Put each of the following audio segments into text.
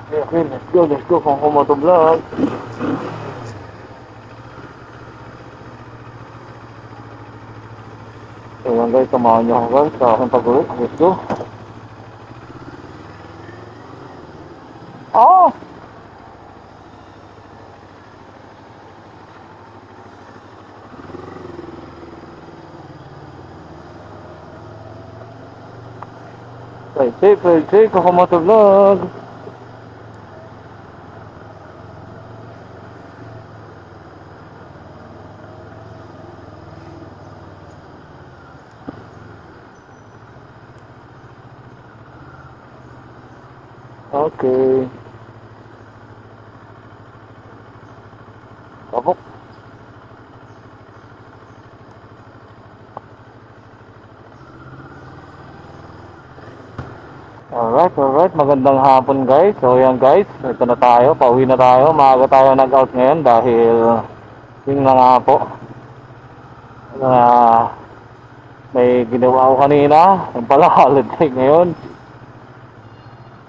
Okay, let's go, kung kumoto vlog. So yan guys, samahan niyo ako guys sa aking pag-uwi. Let's go. Ah! Ride safe, kung kumoto vlog. Okay. Kabok. Alright, magandang hapon guys. So yan guys, ito na tayo, pauwi na tayo. Maaga tayo nag-out ngayon dahil yung na nga po na may ginawa ko kanina. Yung pala holiday ngayon.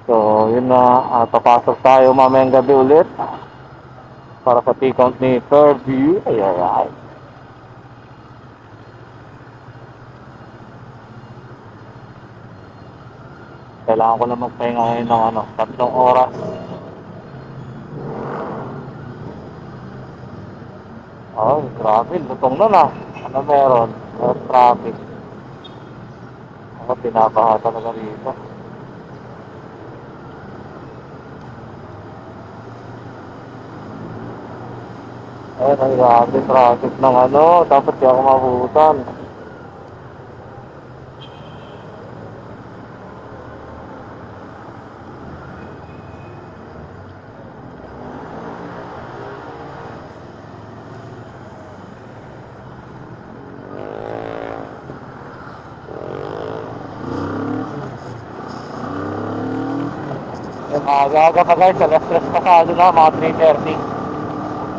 So yun na, papasok tayo mamayang gabi ulit para sa T-count ni Fairview. Ay. Kailangan ko lang magpahinga ngayon ng 3 oras. Oh, grabe, lutong na na. Ano meron? Traffic. Ako, pinabaha talaga rito. Ay, grabe, traffic ng dapat di ako mabutan. Aga-aga pa guys, alas 3 pasado na, mga 3:30.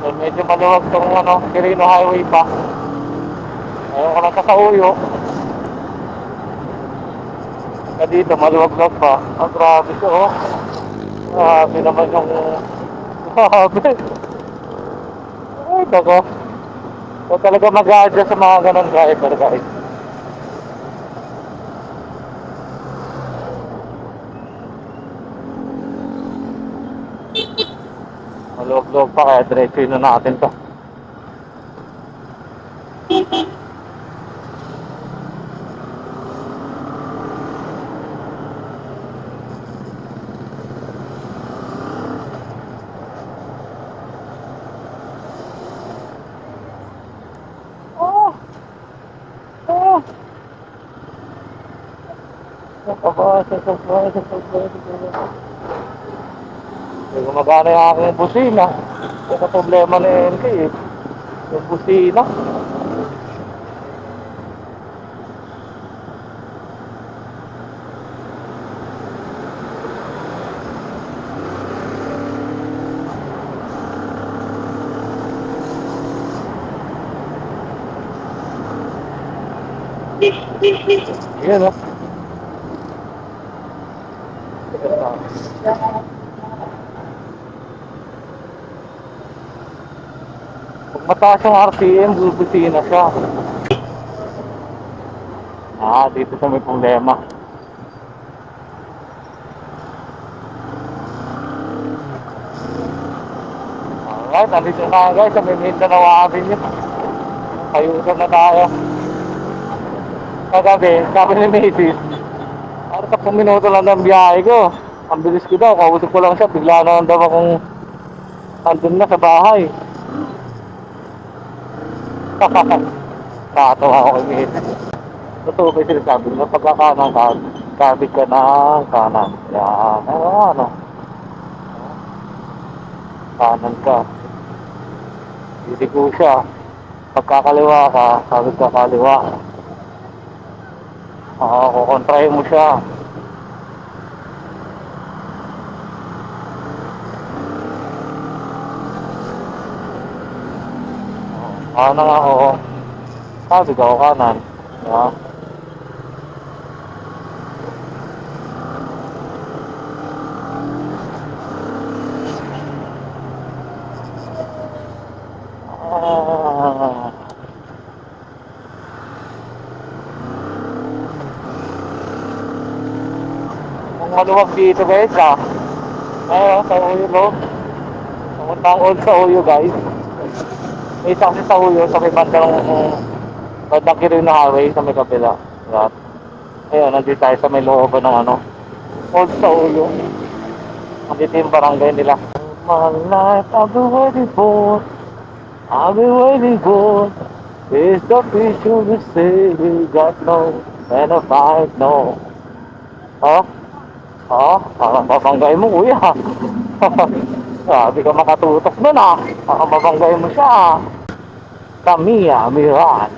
So medyo maluwag tong Quirino Highway pa. Ayun ko lang sa Uyo. Na dito, maluwag-luwag pa. Grabe ko, oh. Grabe naman yung... Grabe. Ay, nako. So talaga mag-a-adjust sa mga ganun driver guys. Maluwag-luwag pa kaya diretso na natin to. Hindi gumagana yung aking busina. Ito problema na NK eh. Yung busina. Yan o. Pag mataas yung RPM, bubusina siya. Dito sa may problema. Alright, nandito na guys sa may Mindanao Avenue. Ayusan na tayo. Kagabi, sabi ni Macy's, 10 minuto lang ng biyahe ko. Ang bilis ko daw, kausap ko lang siya, bigla na lang daw akong andun na sa bahay. Nakatawa ako kay Macy's. Totoo kayo sinasabi mo, pagkakanan ka, kabig ka ng kanan. Yan, kanan ka. Hindi ko siya. Pagkakaliwa ka, kabig ka kaliwa. Kukontrahin mo siya. Kanan nga, oo. Kabig ako kanan. Diba? maluwag dito guys ah. Ayun, sa Uyo. Pumunta ang old sa Uyo guys. May isa kasi sa Uyo sa may bandang Quirino Highway sa may kabila. Yan. Ayun, nandito tayo sa may looban ng ano. Old sa Uyo. Nandito yung barangay nila. My life, I've been waiting for. I've been waiting for. Is the picture we say we got no. And a fight no. Oh? Oh? Parang babanggay mo kuya. Sabi ka makatutok nun ah. Parang babanggay mo siya. Tamiya, Miran.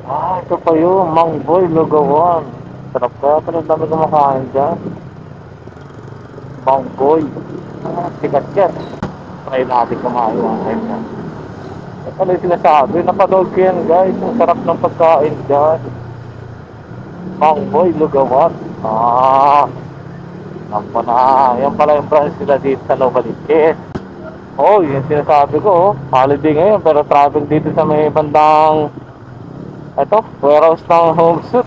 Ah, ito pa yun. Mangboy, Lugawan. Sarap ka. Pero dami kumakain dyan. Mangboy. Ah, sikat yan. Try natin kumain ang time yan. Ano yung sinasabi? Napanood ko yan guys. Ang sarap ng pagkain dyan. Mangboy, Lugawan. Ah, nampo na. Yan pala yung branch nila dito sa Novaliches. Oh, yung sinasabi ko. Holiday ngayon pero traffic dito sa may bandang ito, warehouse ng home suit.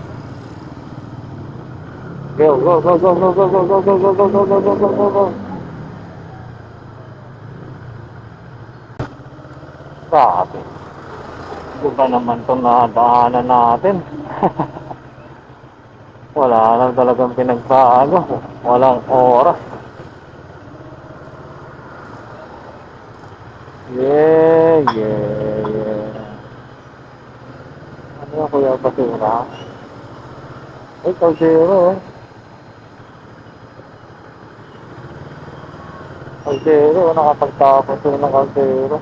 Go, go, go, go, go, go, go, go, go, go, go, go, go, go, go, go. Grabe. Iba naman itong nadaanan natin. Wala lang talagang pinagbago. Walang oras. Yeah, yeah, yeah. Ano yung kuya basura? Ay, kaldero. Kaldero, nakapagtapos sila ng kaldero.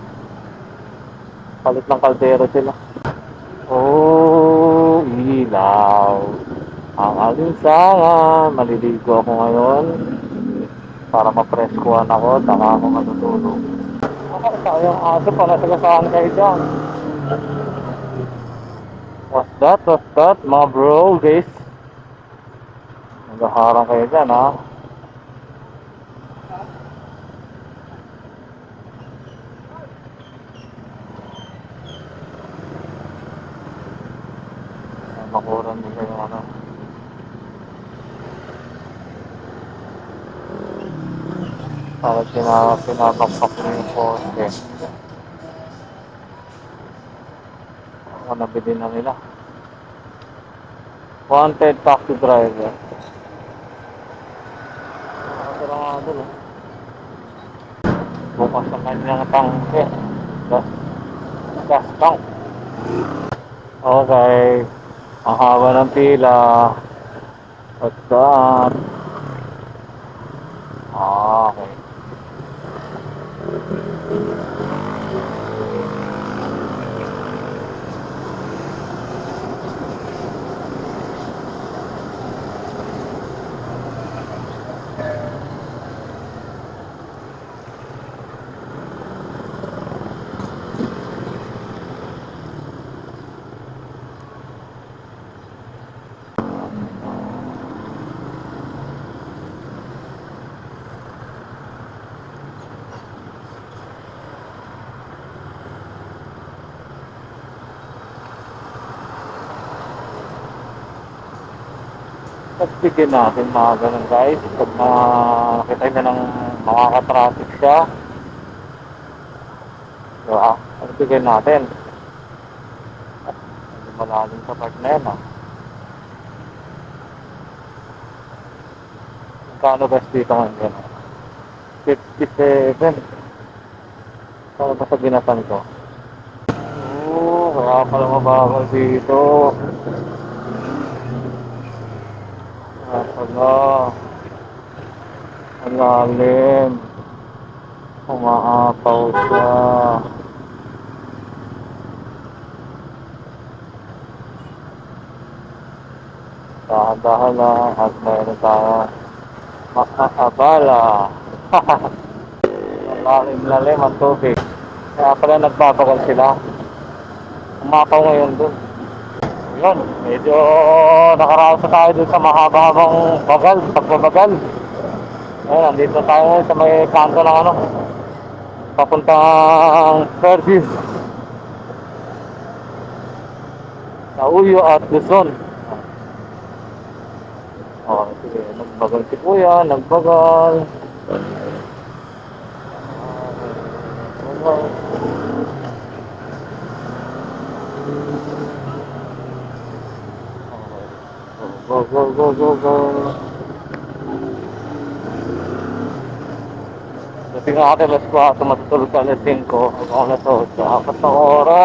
Palit ng kaldero sila. Oh, ilaw. Ang alinsangan. Maliligo ako ngayon. Para mapreskuhan ako. Taka ako matutulog. Saka yung aso pala sagasaan kayo dyan. What's that? What's that? Mga bro, guys. Nagaharang kayo dyan, ha? Makuran nila yung ano. Para pinapakpak mo yung poste. Ako nabili na nila. Wanted taxi driver. Nakatira nga doon, eh. Bukas sa kanyang tangke. Gas tank. Okay. Ang haba ng pila. What's that? Ah, okay. Pagbigyan natin mga ganun guys. Pag nakita nyo ng makaka-traffic siya, diba? Pagbigyan natin. Hindi malalim sa part na yan, ha? Kano guys dito ngayon? 57. Kano ba sa ginatan ko? Oo, kaya pala mabagal dito. Wala. Ang lalim. Umaapaw siya. Dahan-dahan lang at mayroon tayo makaabala. Ang lalim-lalim ang tubig. Kaya pala nagbabagal sila. Umapaw ngayon dun. Yun, medyo nakaraos tayo dun sa mahaba-habang pagbabagal. Ayun, nandito tayo sa may kanto ng ano, papuntang Fairview. Sa Uyo at Luzon. Okay. Sige, nagbagal si kuya, nagbagal. Go, go, go, go, go. Dating nga alas 4, matutulog ka alas 5, hanggang alas 8, 4 na oras.